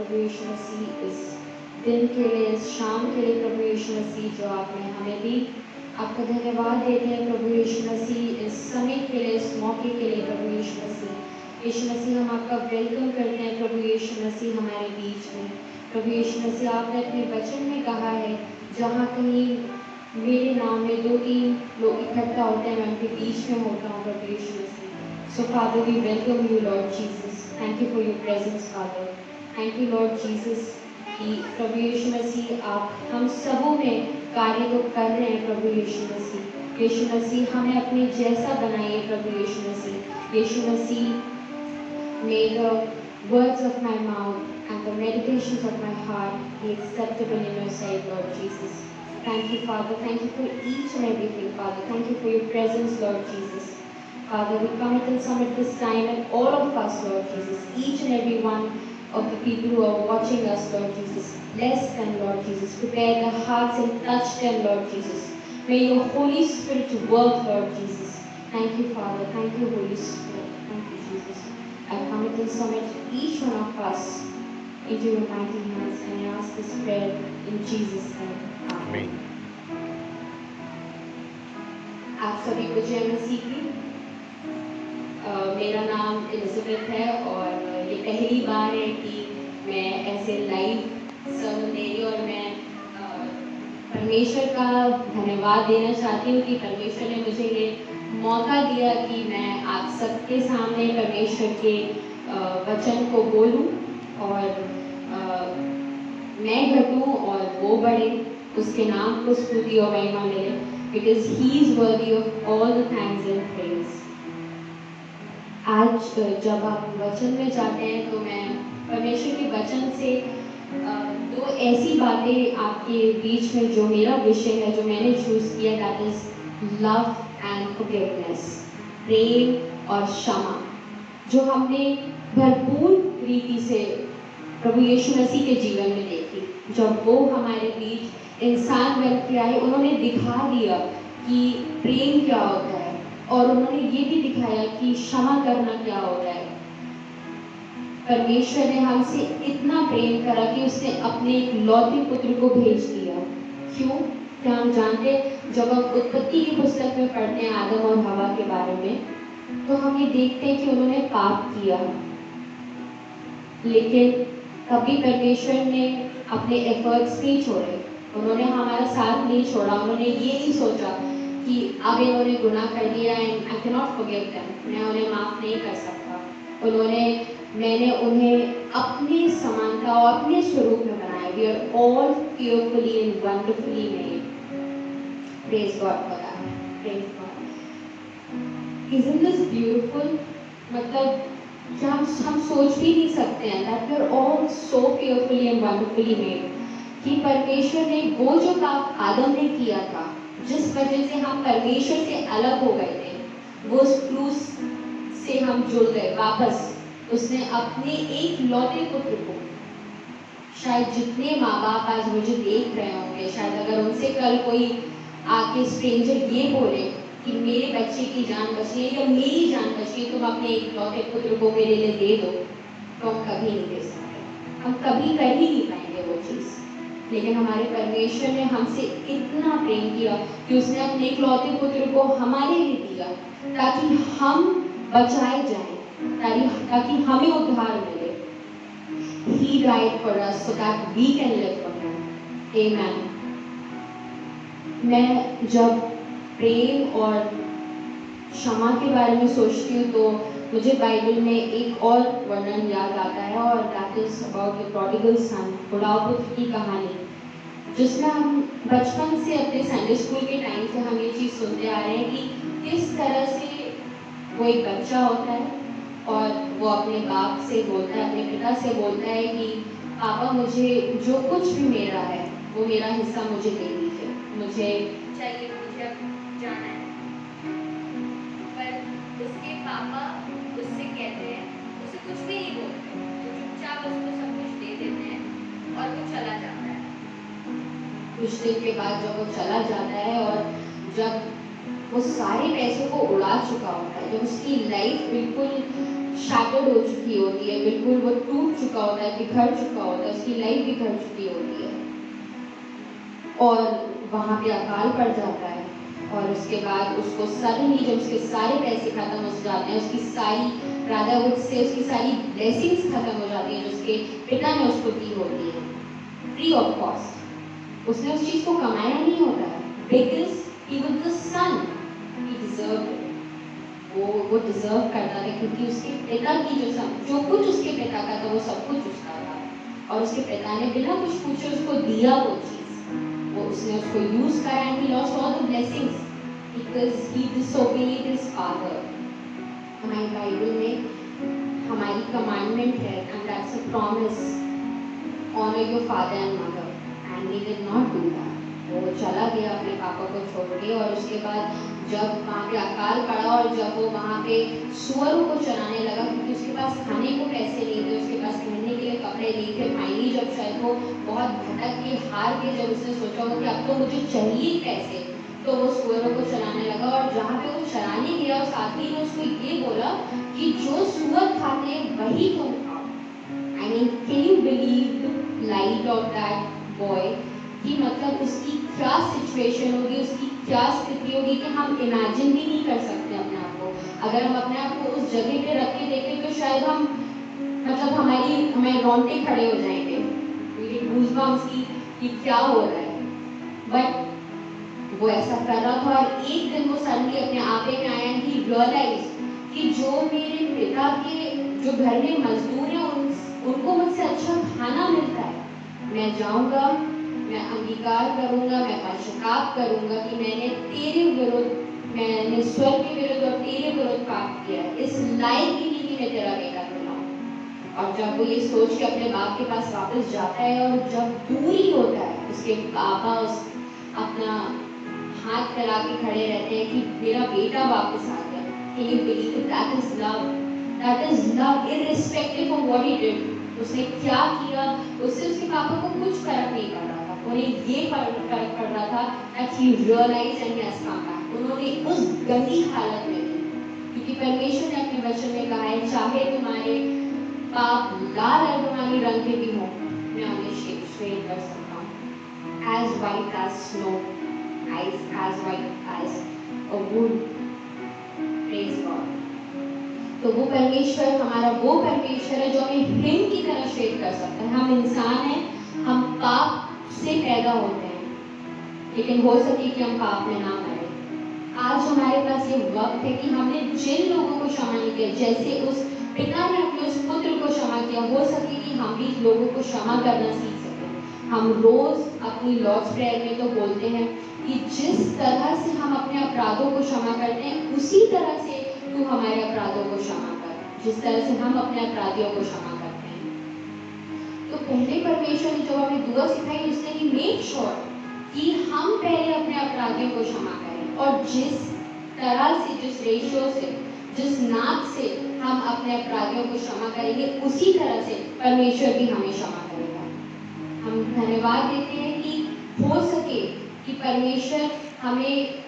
प्रभु यीशु मसीह, इस दिन के लिए, इस शाम के लिए प्रभु यीशु मसीह जो आपने हमें दी। आपका धन्यवाद देते हैं प्रभु यीशु मसीह, इस समय के लिए, इस मौके के लिए प्रभु यीशु मसीह। यीशु मसीह, हम आपका वेलकम करते हैं प्रभु यीशु मसीह हमारे बीच में। प्रभु यीशु मसीह, आपने अपने वचन में कहा है, जहाँ कहीं मेरे नाम में 2-3 लोग इकट्ठा होते हैं, मैं उनके बीच में होता हूँ प्रभु यीशु मसीह। So Father, we welcome you, Lord Jesus. Thank you for your presence, Father. Thank you, Lord Jesus, कि प्रभु यीशु मसीह आप हम सबों में कार्य तो कर रहे हैं प्रभु यीशु मसीह। यीशु मसीह, हमें अपने जैसा बनाइए प्रभु यीशु मसीह। यीशु मसीह, may the words of my mouth and the meditations of my heart be acceptable in your sight, Lord Jesus. Thank you, Father. Thank you for each and everything, Father. Thank you for your presence, Lord Jesus. Father, we commit and submit this time and all of us, Lord Jesus, each and every one of the people who are watching us, Lord Jesus. Bless them, Lord Jesus. Prepare their hearts and touch them, Lord Jesus. May your Holy Spirit work, Lord Jesus. Thank you, Father. Thank you, Holy Spirit. Thank you, Jesus. I commit and submit each one of us into your mighty hands, and I ask this prayer in Jesus' name. Amen. आप सभी को जय मसीह की। मेरा नाम Elizabeth है और ये पहली बार है कि मैं ऐसे लाइव सर्मन दे रही हूँ, और मैं परमेश्वर का धन्यवाद देना चाहती हूँ कि परमेश्वर ने मुझे ये मौका दिया कि मैं आप सबके सामने परमेश्वर के वचन को बोलूँ, और मैं घटूँ और वो बढ़े, उसके नाम को स्तुति और महिमा मिले, because he is worthy of all the thanks and praise. आज जब आप वचन में जाते हैं तो मैं परमेश्वर के वचन से दो ऐसी बातें आपके बीच में, जो मेरा विषय है, जो मैंने चूज किया, that is love and forgiveness, प्रेम और क्षमा, जो हमने भरपूर रीति से प्रभु यीशु मसीह के जीवन में देखी। जब वो हमारे बीच इंसान बन के आए, उन्होंने दिखा दिया कि प्रेम क्या होता है, और उन्होंने ये भी दिखाया कि क्षमा करना क्या होता है। परमेश्वर ने हमसे इतना प्रेम करा कि उसने अपने एक लौते पुत्र को भेज दिया। क्यों? क्या हम जानते हैं? जब हम उत्पत्ति की पुस्तक में पढ़ते हैं आदम और हवा के बारे में, तो हम ये देखते हैं कि उन्होंने पाप किया, लेकिन कभी परमेश्वर ने अपने एफर्ट्स नहीं छोड़े, उन्होंने हमारा साथ नहीं छोड़ा। उन्होंने ये नहीं सोचा कि अब इन्होंने गुनाह कर दिया and I can not forgive them, मैं उन्हें माफ नहीं कर सकता। मैंने उन्हें अपनी समानता और अपने स्वरूप में बनाया। We are all fearfully and wonderfully made. Praise God for that. Praise God. Isn't this beautiful? मतलब क्या हम सोच भी नहीं सकते हैं that we are all so fearfully and wonderfully made, कि परमेश्वर ने वो जो काम आदम ने किया था, जिस वजह से हम परमेश्वर से अलग हो गए थे, वो क्रूस से हम जुड़ गए वापस। उसने अपने एक लौते पुत्र को, शायद जितने माँ बाप आज मुझे देख रहे होंगे, शायद अगर उनसे कल कोई आके स्ट्रेंजर ये बोले कि मेरे बच्चे की जान बची है या मेरी जान बची है, तुम अपने एक लौते पुत्र को मेरे लिए दे दो, तो हम कभी नहीं दे सकते, हम कभी कर ही नहीं पाएंगे वो चीज़। लेकिन हमारे परमेश्वर ने हमसे इतना प्रेम किया कि उसने अपने एक लौते पुत्र को हमारे लिए दिया, ताकि हम बचाए जाएं, ताकि हमें उद्धार मिले। He died for us so that we can live for Him. Amen. मैं जब प्रेम और क्षमा के बारे में सोचती हूँ तो मुझे बाइबल में एक और वर्णन याद आता है, और that is about the prodigal son, बुढ़ाऊ पुत्र की कहानी, जिसमें हम बचपन से अपने संडे स्कूल के टाइम से हम ये चीज़ सुनते आ रहे हैं कि किस तरह से वो एक बच्चा होता है और वो अपने बाप से बोलता है, अपने पिता से बोलता है कि पापा मुझे जो कुछ भी मेरा है वो मेरा हिस्सा मुझे दे दीजिए, मुझे चाहिए, मुझे अब जाना है। पर उसके पापा उससे कहते हैं, उसे कुछ भी नहीं बोलते, तो चुपचाप उसको सब कुछ दे देते हैं और वो चला जाता है। कुछ दिन के बाद जब वो चला जाता है और जब वो सारे पैसों को उड़ा चुका होता है, जब उसकी लाइफ बिल्कुल शैटर्ड हो चुकी होती है, बिल्कुल वो टूट चुका होता है, बिखर चुका होता है, उसकी लाइफ बिखर चुकी होती है और वहाँ पे अकाल पड़ जाता है। और उसके बाद उसको सडनली जब उसके सारे पैसे खत्म हो जाते हैं, उसकी सारी राधा वुड से उसकी सारी ब्लेसिंग्स खत्म हो जाती हैं जो उसके पिता ने उसको दी होती है फ्री ऑफ कॉस्ट। उसने उस चीज को कमाया नहीं होता है, because he was the son, he deserved it. वो डिजर्व करता था क्योंकि उसके पिता की जो कुछ उसके पिता का था वो सब कुछ उसका था और उसके पिता ने बिना कुछ पूछे उसको दिया वो चीज, वो उसने उसको यूज करा and he lost all the blessings because he disobeyed his father. हमारी बाइबल में हमारी कमांडमेंट है and that's a promise, honour your father and mother, and he did not do that. वो चला गया अपने पापा को छोड़ के और उसके बाद जब वहाँ पे अकाल पड़ा और जब वो वहाँ पे सुअरों को चराने लगा क्योंकि उसके पास खाने को पैसे नहीं थे, उसके पास पहनने के लिए कपड़े नहीं थे, फाइनली जब शायद वो बहुत भटक के हार के जब उसने सोचा हो कि अब तो मुझे चाहिए पैसे, तो वो सुअरों को चराने लगा और जहाँ पे वो चराने गया उस आदमी ने उसको ये बोला कि जो सुअर खाते हैं वही तुम खाओ। I mean can you believe the light of that boy कि मतलब उसकी क्या सिचुएशन होगी, उसकी क्या स्थिति होगी कि हम इमेजिन भी नहीं कर सकते अपने आप को। अगर हम अपने आप को उस जगह पे रख के देखें तो शायद हम मतलब हमें रोंगटे खड़े हो जाएंगे, गूज़बम्प्स कि क्या हो रहा है। बट वो ऐसा कर रहा था और एक दिन वो सडनली अपने आपे में आया एंड ही रियलाइज कि जो मेरे पिता के जो घर में मजदूर हैं उनको मुझसे अच्छा खाना मिलता है, मैं जाऊंगा, मैं अंगीकार करूंगा, मैं पश्चाताप करूंगा कि मैंने तेरे विरुद्ध, मैंने स्वर्ग के विरुद्ध और तेरे विरुद्ध पाप किया है, इस लायक ही नहीं कि मैं तेरा बेटा कहलाऊं। और जब वो ये सोच के अपने बाप के पास वापस जाता है और जब दूर ही होता है उसके पापा अपना हाथ फैला के खड़े रहते हैं कि मेरा बेटा वापस आ गया। Can you believe it? That is love. That is love irrespective of what he did. उसने क्या किया, उससे उसके पापा को कुछ फर्क नहीं पड़ रहा था, उन्हें ये फर्क पड़ रहा था that he realized and he has come back। उन्होंने उस गंदी हालत में भी, क्योंकि परमेश्वर ने अपने वचन में कहा है चाहे तुम्हारे पाप लाल अलगमानी रंग के भी हो, मैं उन्हें श्वेत कर सकता हूँ, as white as snow, as white as a wool। Praise God। तो वो परमेश्वर हमारा वो परमेश्वर है जो हमें हिम की तरह श्वेत कर सकता है। हम इंसान हैं, हम पाप से पैदा होते हैं, लेकिन हो सके कि हम पाप में ना मरे। आज हमारे पास ये वक्त है कि हमने जिन लोगों को क्षमा नहीं किया, जैसे उस पिता ने अपने उस पुत्र को क्षमा किया, हो सके कि हम भी लोगों को क्षमा करना सीख सकें। हम रोज अपनी लॉर्ड्स प्रेयर में तो बोलते हैं कि जिस तरह से हम अपने अपराधों को क्षमा करते हैं उसी तरह से तू हमारे अपराधों को क्षमा कर, जिस तरह से हम अपने अपराधियों को क्षमा करते हैं। तो पहले परमेश्वर ने जो हमें दुआ सिखाई उसने ही मेक श्योर कि हम पहले अपने अपराधियों को क्षमा करें और जिस तरह से, जिस रेशियो से, जिस नाप से हम अपने अपराधियों को क्षमा करेंगे उसी तरह से परमेश्वर भी हमें क्षमा करेगा। हम धन्यवाद देते हैं कि हो सके कि परमेश्वर हमें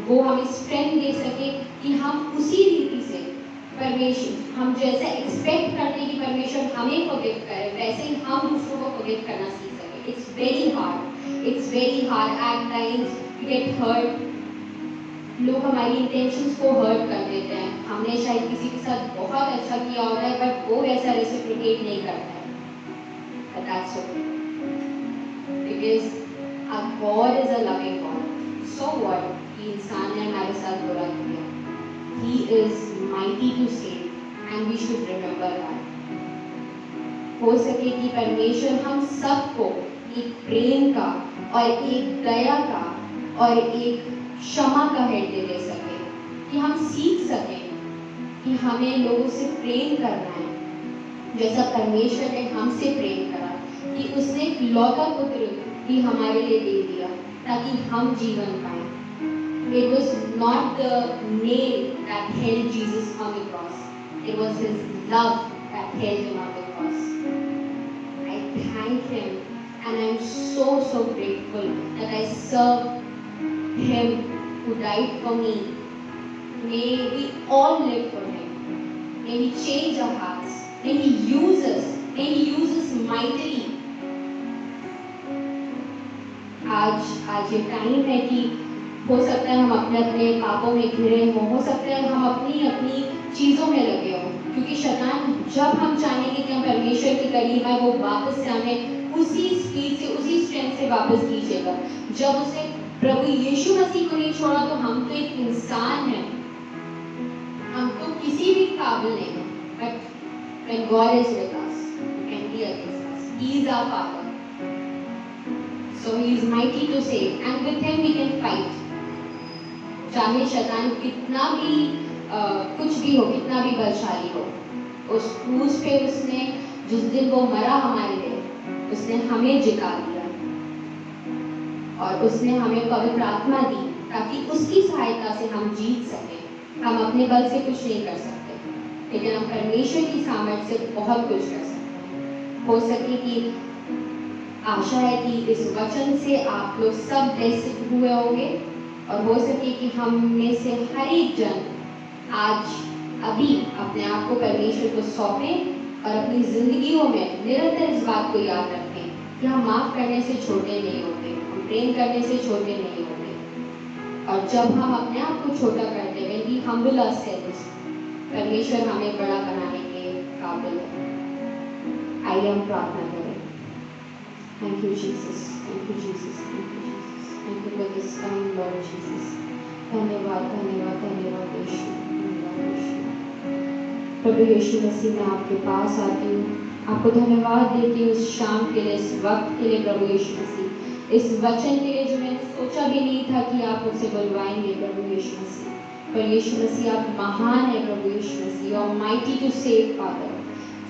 वो हमें स्ट्रेंथ दे सके कि हम उसी रीति से परमेश्वर, हम जैसा एक्सपेक्ट करते हैं कि परमेश्वर हमें फॉरगिव करे वैसे ही हम दूसरों को फॉरगिव करना सीख सके। It's very hard at times to get hurt. लोग हमारी इंटेंशंस को हर्ट कर देते हैं, हमने शायद किसी के साथ बहुत अच्छा किया होता है बट वो वैसा रेसिप्रोकेट नहीं करता है, but that's okay because our God is a loving God। So what कि इंसान ने हमारे साथ बुरा किया, He is mighty to save and we should remember that। हो सके कि परमेश्वर हम सबको एक प्रेम का और एक दया का और एक क्षमा का हृदय दे सके, कि हम सीख सकें कि हमें लोगों से प्रेम करना है जैसा परमेश्वर ने हमसे प्रेम करा, कि उसने एक लौता पुत्र भी हमारे लिए दे दिया ताकि हम जीवन पाएं। It was not the nail that held Jesus on the cross, it was his love that held him on the cross। I thank him and I'm so grateful that I serve him who died for me। May we all live for him May He change our hearts. May He use us. May He use us mightily. आज ये time है कि हो सकता है हम अपने अपने पापों में घिरे हों, हो सकता है हम अपनी अपनी चीज़ों में लगे हों, क्योंकि शैतान जब हम चाहेंगे कि हम परमेश्वर के करीब आए, वो वापस से हमें उसी स्पीड से, उसी स्ट्रेंथ से वापस खींचेगा। जब उसने प्रभु यीशु मसीह को नहीं छोड़ा तो हम तो एक इंसान हैं, हम तो किसी भी काबिल नहीं हैं। But when God is with us, who can be against us? He is our Father. So He is mighty to save, and with Him we can fight. चाहे शैतान कितना भी कुछ भी हो, कितना भी बलशाली हो, उस क्रूस पे उसने जिस दिन वो मरा हमारे लिए, उसने हमें जिता दिया और उसने हमें पवित्र आत्मा दी ताकि उसकी सहायता से हम जीत सकें। हम अपने बल से कुछ नहीं कर सकते, लेकिन हम परमेश्वर की सामर्थ्य से बहुत कुछ कर सकते हैं। हो सके कि आशा है कि इस वचन से आप लोग सब ब्लेस्ड हुए होंगे और हो सके कि हम में से हर एक जन आज अभी अपने आप को परमेश्वर को सौंपें और अपनी जिंदगियों में निरंतर इस बात को याद रखें कि हम माफ करने से छोटे नहीं होते, हम प्रेम करने से छोटे नहीं होते। और जब हम अपने आप को छोटा करते हैं, when we humble ourselves, परमेश्वर हमें बड़ा बनाने के काबिल है। आइए हम प्रार्थना करें। Thank you Jesus, thank you Jesus, thank you Jesus, thank you for this time Lord Jesus। धन्यवाद धन्यवाद धन्यवाद यीशु, धन्यवाद यीशु। प्रभु यीशु मसीह मैं आपके पास आती हूँ, आपको धन्यवाद देती हूँ इस शाम के लिए, इस वक्त के लिए प्रभु यीशु मसीह, इस वचन के लिए जो मैंने सोचा भी नहीं था कि आप मुझसे बुलवाएंगे प्रभु यीशु मसीह। पर यीशु मसीह आप महान है प्रभु यीशु मसीह, you are mighty to save father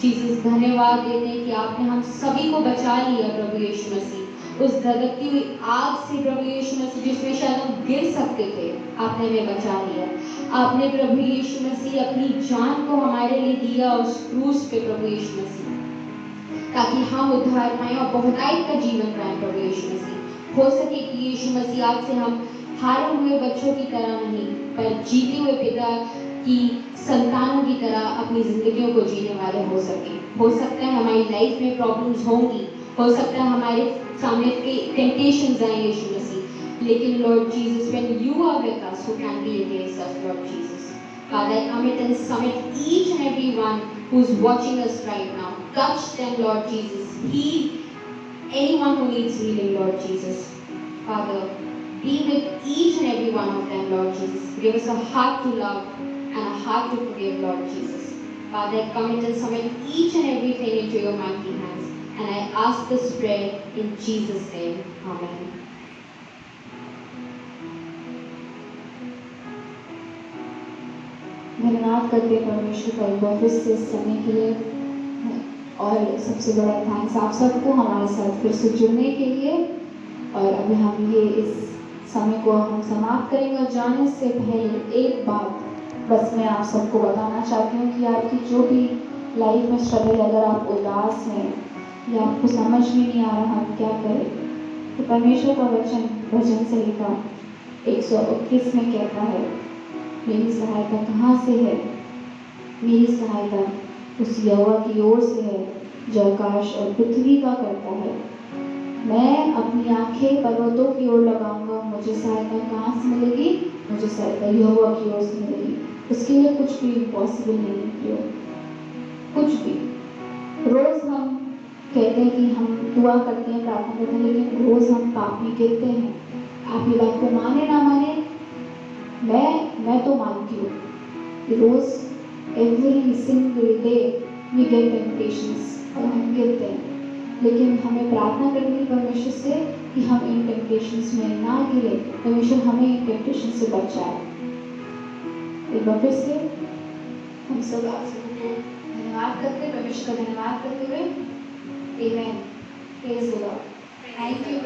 Jesus. धन्यवाद देते हैं कि आपने हम सभी को बचा लिया प्रभु यीशु मसीह, उस धधकती हुई आग से प्रभु यीशु मसीह जिसमें शायद हम गिर सकते थे, आपने हमें बचा लिया। आपने प्रभु यीशु मसीह अपनी जान को हमारे लिए दिया उस क्रूस पे प्रभु यीशु मसीह, ताकि हम उद्धार पाएं और बहुतायत का जीवन पाएं प्रभु यीशु मसीह। हो सके कि यीशु मसीह आपसे हम हारे हुए बच्चों की तरह नहीं, पर जीते हुए पिता की संतानों की तरह अपनी जिंदगियों को जीने वाले हो सके। हो सकता है हमारी लाइफ में प्रॉब्लम्स होंगी, हो सकता है हमारे सामने टेम्पटेशंस आए यीशु मसीह, लेकिन Lord Jesus when you are with us who can be against us Lord Jesus. Father, I commit and submit each and every one who's watching us right now. Touch them, Lord Jesus. Heal anyone who needs healing, Lord Jesus. Father, be with each and every one of them, Lord Jesus. Give us a heart to love and a heart to forgive, Lord Jesus. Father, I commit and submit each and everything into your mighty hands. And I ask this prayer in Jesus' name. Amen. धन्यवाद करते हैं परमेश्वर का एक बार फिर से इस समय के लिए, और सबसे बड़ा थैंक्स आप सबको हमारे साथ फिर से जुड़ने के लिए। और अभी हम ये इस समय को हम समाप्त करेंगे, और जाने से पहले एक बात बस मैं आप सबको बताना चाहती हूँ कि आपकी जो भी लाइफ में स्ट्रगल, अगर आप उदास हैं या आपको समझ में नहीं आ रहा आप क्या करें, तो परमेश्वर का वचन भजन संहिता 121 में कहता है, मेरी सहायता कहाँ से है? मेरी सहायता उस यहोवा की ओर से है जो आकाश और पृथ्वी का करता है। मैं अपनी आंखें पर्वतों की ओर लगाऊंगा, मुझे सहायता कहाँ से मिलेगी? मुझे सहायता यहोवा की ओर से मिलेगी। उसके लिए कुछ भी इम्पॉसिबल नहीं है, कुछ भी। रोज हम कहते हैं कि हम दुआ करते हैं, प्रार्थना करते हैं, लेकिन रोज हम पाप में गिरते हैं। आप ये बात को माने ना माने, मैं तो मानती हूँ कि रोज every single day we get temptations, और हम गिरते हैं। लेकिन हमें प्रार्थना करनी परमेश्वर से कि हम इन टेम्पटेशंस में ना गिरे, परमेश्वर हमें इन टेम्पटेशन से बचाए। एक बार फिर से हम सब आप सबको धन्यवाद करते हैं, परमेश्वर का धन्यवाद करते हुए amen. Praise the Lord. Thank you.